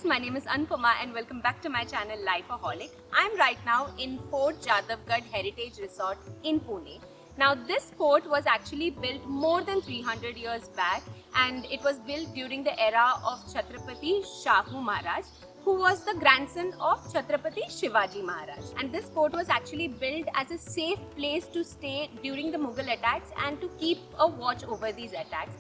guys, my name is Anupama and welcome back to my channel Life-O-Holic. I'm right now in Fort Jadhavgadh Heritage Resort in Pune. Now this fort was actually built more than 300 years back and it was built during the era of Chhatrapati Shahu Maharaj, who was the grandson of Chhatrapati Shivaji Maharaj. And this fort was actually built as a safe place to stay during the Mughal attacks and to keep a watch over these attacks.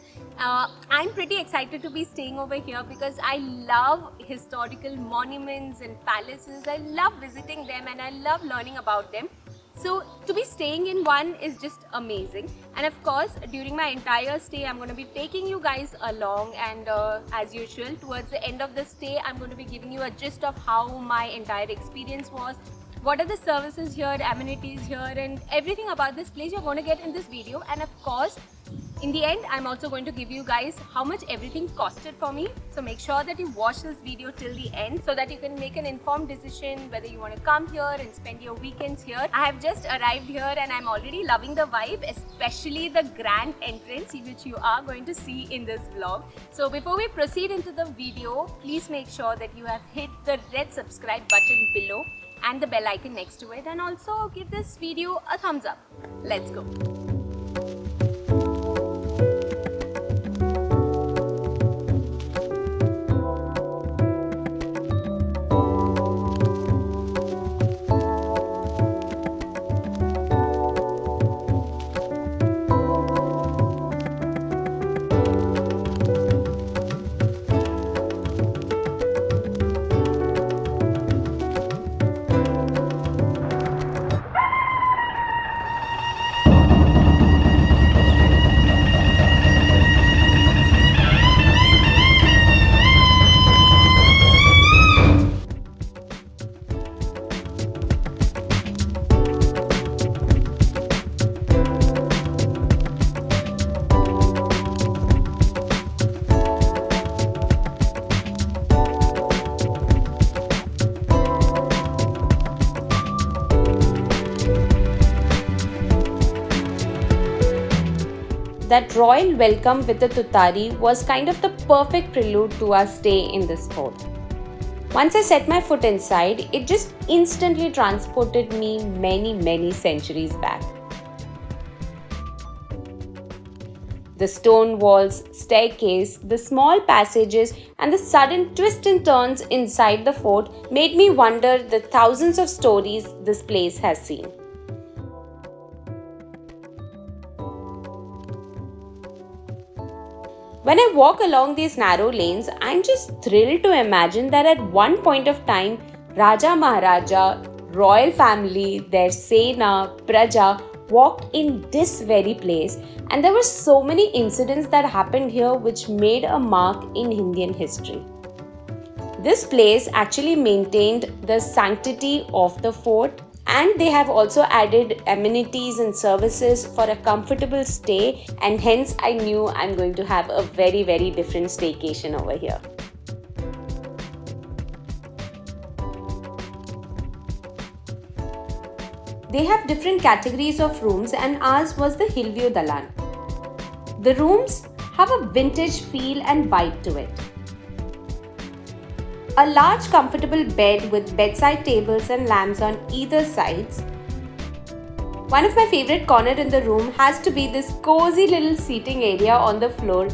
I'm pretty excited to be staying over here because I love historical monuments and palaces. I love visiting them and I love learning about them. So to be staying in one is just amazing, and of course during my entire stay I'm going to be taking you guys along, and as usual towards the end of the stay I'm going to be giving you a gist of how my entire experience was, what are the services here, amenities here, and everything about this place you're going to get in this video. And of course in the end I'm also going to give you guys how much everything costed for me. So make sure that you watch this video till the end so that you can make an informed decision whether you want to come here and spend your weekends here. I have just arrived here and I'm already loving the vibe, especially the grand entrance which you are going to see in this vlog. So before we proceed into the video, please make sure that you have hit the red subscribe button below and the bell icon next to it, and also give this video a thumbs up. Let's go. That royal welcome with the tutari was kind of the perfect prelude to our stay in this fort. Once I set my foot inside, it just instantly transported me many centuries back. The stone walls, staircase, the small passages, and the sudden twists and turns inside the fort made me wonder the thousands of stories this place has seen. When I walk along these narrow lanes, I'm just thrilled to imagine that at one point of time, Raja Maharaja, royal family, their Sena, Praja walked in this very place, and there were so many incidents that happened here which made a mark in Indian history. This place actually maintained the sanctity of the fort, and they have also added amenities and services for a comfortable stay, and hence I knew I'm going to have a very different staycation over here. They have different categories of rooms and ours was the Hillview Dalan. The rooms have a vintage feel and vibe to it. A large comfortable bed with bedside tables and lamps on either sides. One of my favorite corners in the room has to be this cozy little seating area on the floor,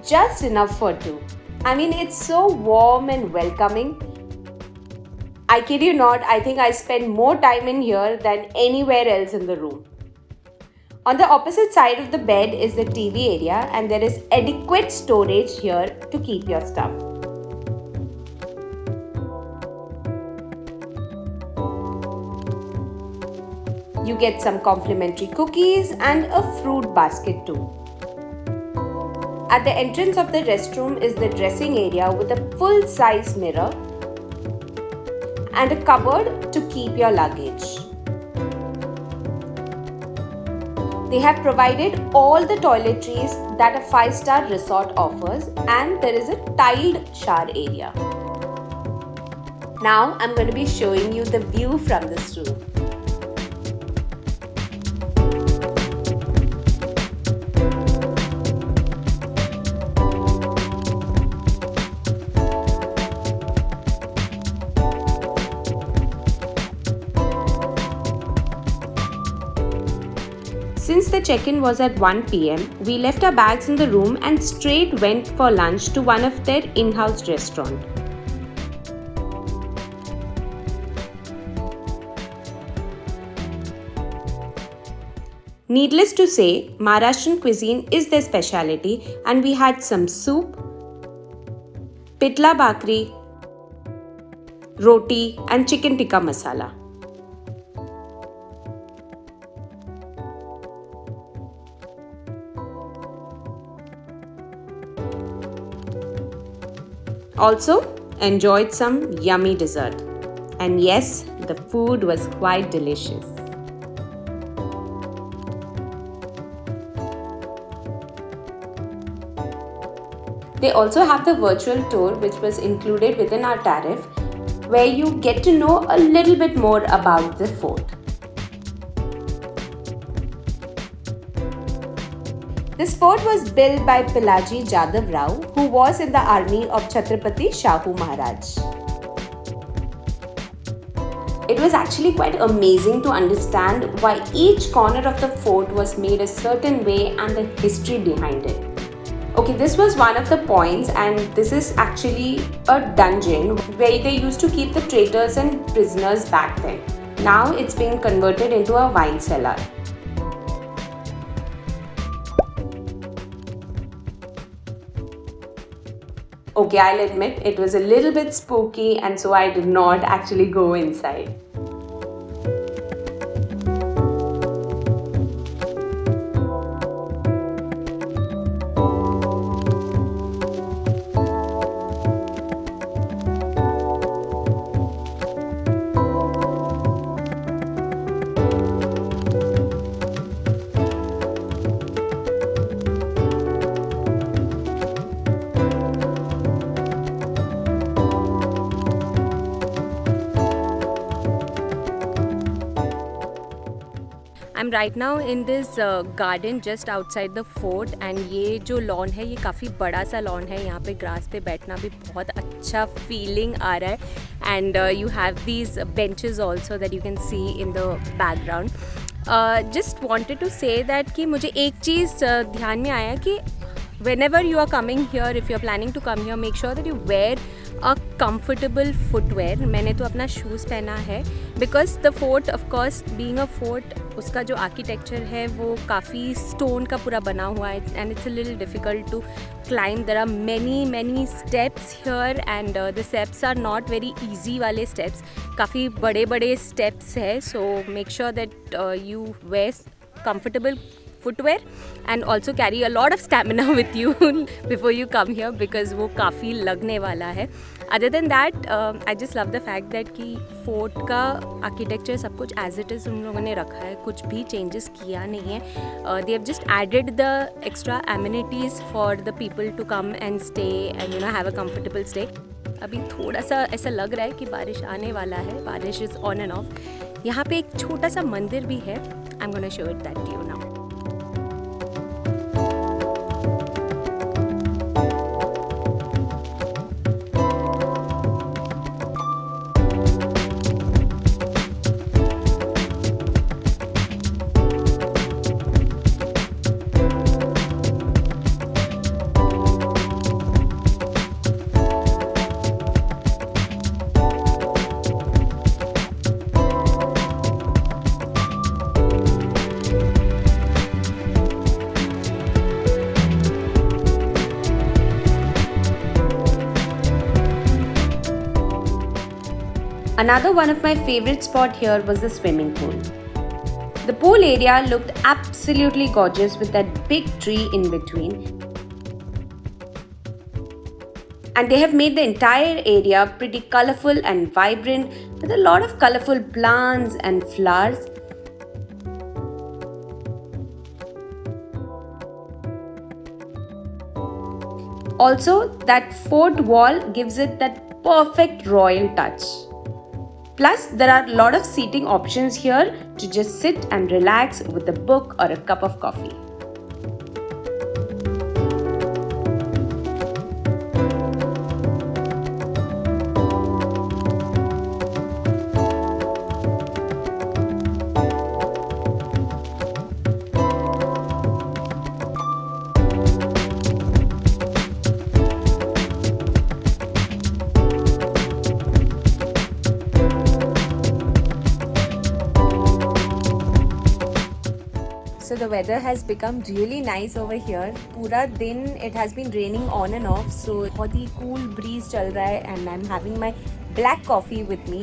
just enough for two. I mean, it's so warm and welcoming. I kid you not, I think I spend more time in here than anywhere else in the room. On the opposite side of the bed is the TV area, and there is adequate storage here to keep your stuff. You get some complimentary cookies and a fruit basket too. At the entrance of the restroom is the dressing area with a full-size mirror and a cupboard to keep your luggage. They have provided all the toiletries that a 5-star resort offers, and there is a tiled shower area. Now I'm going to be showing you the view from this room. Since the check-in was at 1 p.m., we left our bags in the room and straight went for lunch to one of their in-house restaurants. Needless to say, Maharashtrian cuisine is their speciality, and we had some soup, pitla bakri, roti and chicken tikka masala. Also, enjoyed some yummy dessert. And yes, the food was quite delicious. They also have the virtual tour which was included within our tariff, where you get to know a little bit more about the fort. This fort was built by Pilaji Jadhavgadh, who was in the army of Chhatrapati Shahu Maharaj. It was actually quite amazing to understand why each corner of the fort was made a certain way and the history behind it. Okay, this was one of the points, and this is actually a dungeon where they used to keep the traitors and prisoners back then. Now it's being converted into a wine cellar. Okay, I'll admit it was a little bit spooky, and so I did not actually go inside. I'm right now in this garden just outside the fort, and ये जो lawn है ये काफ़ी बड़ा सा lawn है. यहाँ पे grass पे बैठना भी बहुत अच्छा feeling आ रहा है, and you have these benches also that you can see in the background. Just wanted to say that कि मुझे एक चीज़ ध्यान में आया कि whenever you are coming here, if you are planning to come here, make sure that you wear a comfortable footwear. मैंने तो अपना शूज़ पहना है, because the fort, of course, being a fort, उसका जो architecture है वो काफ़ी stone का पूरा बना हुआ है, and it's a little difficult to climb. There are many steps here, and the steps are not very easy वाले steps. काफ़ी बड़े steps है, so make sure that you wear comfortable footwear and also carry a lot of stamina with you before you come here, because वो काफ़ी लगने वाला है. Other than that, I just love the fact that कि fort का architecture सब कुछ as it is उन लोगों ने रखा है, कुछ भी changes किया नहीं है. They have just added the extra amenities for the people to come and stay and have a comfortable stay. अभी थोड़ा सा ऐसा लग रहा है कि बारिश आने वाला है. बारिश is on and off. यहाँ पे एक छोटा सा मंदिर भी है. I'm gonna show it that to you now. Another one of my favorite spot here was the swimming pool. The pool area looked absolutely gorgeous with that big tree in between. And they have made the entire area pretty colorful and vibrant with a lot of colorful plants and flowers. Also, that fort wall gives it that perfect royal touch. Plus, there are a lot of seating options here to just sit and relax with a book or a cup of coffee. the weather has become really nice over here. पूरा दिन it has been raining on and off, so बहुत ही cool breeze चल रहा है and I'm having my black coffee with me.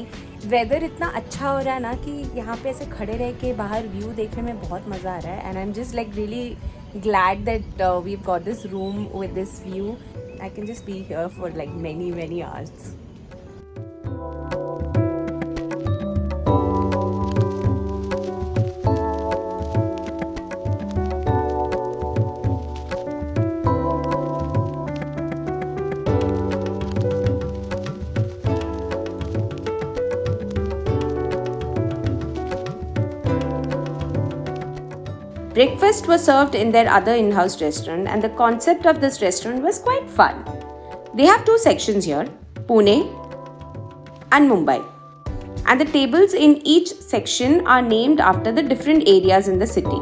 Weather इतना अच्छा हो रहा है ना कि यहाँ पे ऐसे खड़े रह के बाहर view देखने में बहुत मज़ा आ रहा है and I'm just like really glad that we've got this room with this view. I can just be here for like many hours. Breakfast was served in their other in-house restaurant and the concept of this restaurant was quite fun. They have two sections here, Pune and Mumbai. And the tables in each section are named after the different areas in the city.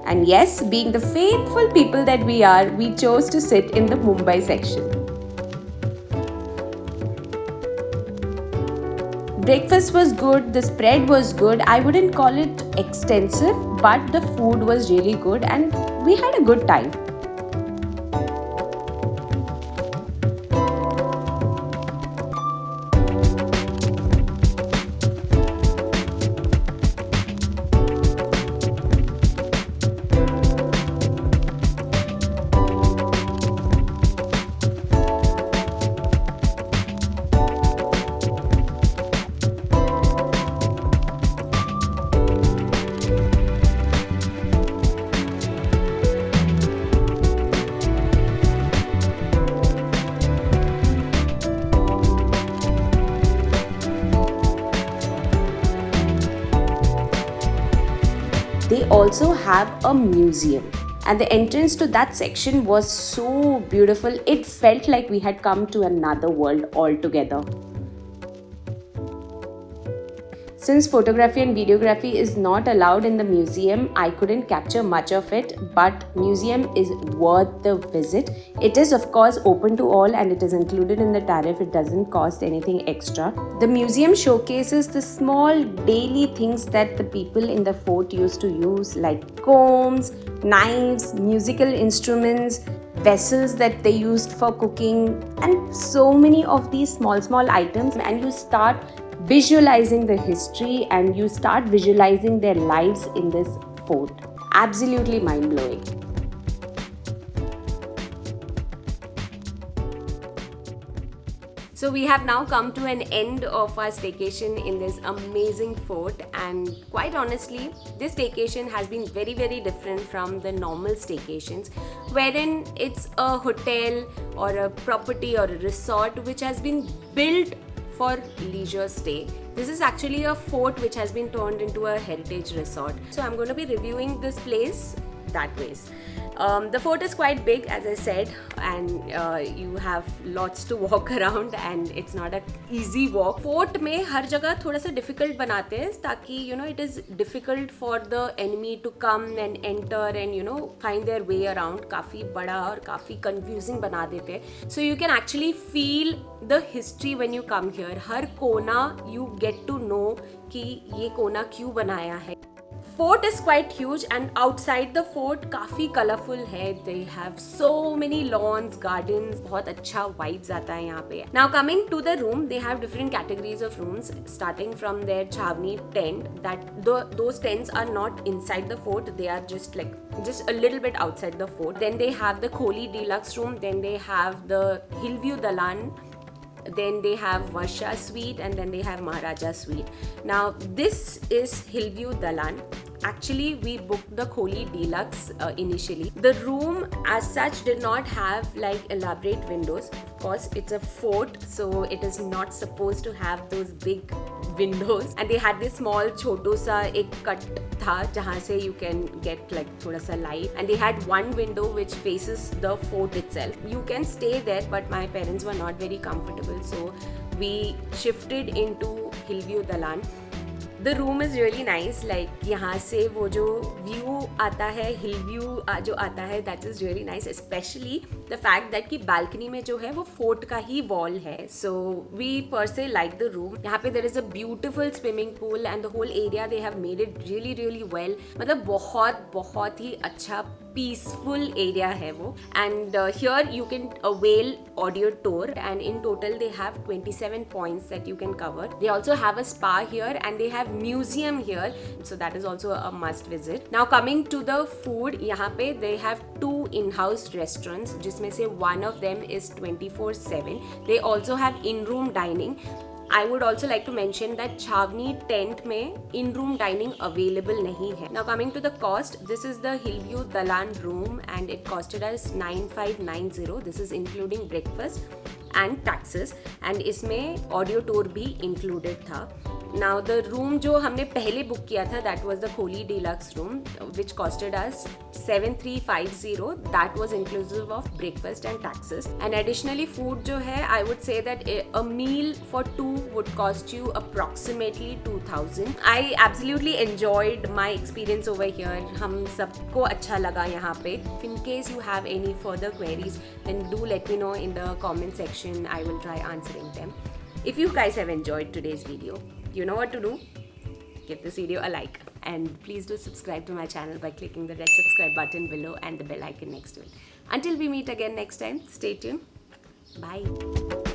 And yes, being the faithful people that we are, we chose to sit in the Mumbai section. Breakfast was good, the spread was good. I wouldn't call it extensive, but the food was really good and we had a good time. They also have a museum and the entrance to that section was so beautiful. It felt like we had come to another world altogether. Since photography and videography is not allowed in the museum, I couldn't capture much of it, but museum is worth the visit. It is of course open to all and it is included in the tariff. It doesn't cost anything extra. The museum showcases the small daily things that the people in the fort used to use, like combs, knives, musical instruments, vessels that they used for cooking, and so many of these small items, and you start visualizing the history and you start visualizing their lives in this fort. Absolutely mind-blowing. So we have now come to an end of our staycation in this amazing fort, and quite honestly, this staycation has been very different from the normal staycations, wherein it's a hotel or a property or a resort which has been built for leisure stay. This is actually a fort which has been turned into a heritage resort. So I'm going to be reviewing this place that ways. The fort is quite big, as I said, and you have lots to walk around and it's not an easy walk. Fort में हर जगह थोड़ा सा difficult बनाते हैं ताकि it is difficult for the enemy to come and enter and find their way around. काफ़ी बड़ा और काफ़ी confusing बना देते हैं. So you can actually feel the history when you come here. हर कोना you get to know कि ये कोना क्यों बनाया है. Fort is quite huge and outside the fort काफ़ी colourful है. They have so many lawns, gardens, बहुत अच्छा vibes आता है यहाँ पे. Now coming to the room, they have different categories of rooms starting from their Chhavni tent. Those tents are not inside the fort. They are just a little bit outside the fort. Then they have the Kholi Deluxe room. Then they have the Hillview Dalan. Then they have Varsha Suite and then they have Maharaja Suite. Now this is Hillview Dalan. Actually, we booked the Kholi Deluxe initially. The room as such did not have elaborate windows. Of course, it's a fort, so it is not supposed to have those big windows. And they had this small छोटो सा एक cut था जहाँ से you can get थोड़ा सा light. And they had one window which faces the fort itself. You can stay there, but my parents were not very comfortable, so we shifted into Hillview Dalan. The room is really nice. Like यहाँ से वो जो view आता है, hill view जो आता है, that is really nice. Especially the fact that कि balcony में जो है वो fort का ही wall है. So we per se like the room. यहाँ पे there is a beautiful swimming pool and the whole area they have made it really really well. मतलब बहुत ही अच्छा peaceful area है वो. And here you can avail audio tour, and in total they have 27 points that you can cover. They also have a spa here and they have museum here, so that is also a must visit. Now coming to the food, यहाँ पे they have 2 in-house restaurants जिसमें से one of them is 24/7. They also have in-room dining. I would also like to mention that छावनी tent में in room dining available नहीं है. Now coming to the cost, this is the Hillview Dalan room and it costed us 9590. This is including breakfast and taxes, and इसमें audio tour भी included था. Now the room जो हमने पहले book किया था, that was the Kholi Deluxe room which costed us 7350. That was inclusive of breakfast and taxes. And additionally food जो है, I would say that a meal for 2 would cost you approximately 2000. I absolutely enjoyed my experience over here. हम सबको अच्छा लगा यहाँ पे. In case you have any further queries, then do let me know in the comment section. I will try answering them. If you guys have enjoyed today's video, you know what to do. Give this video a like and please do subscribe to my channel by clicking the red subscribe button below and the bell icon next to it. Until we meet again next time, stay tuned. Bye.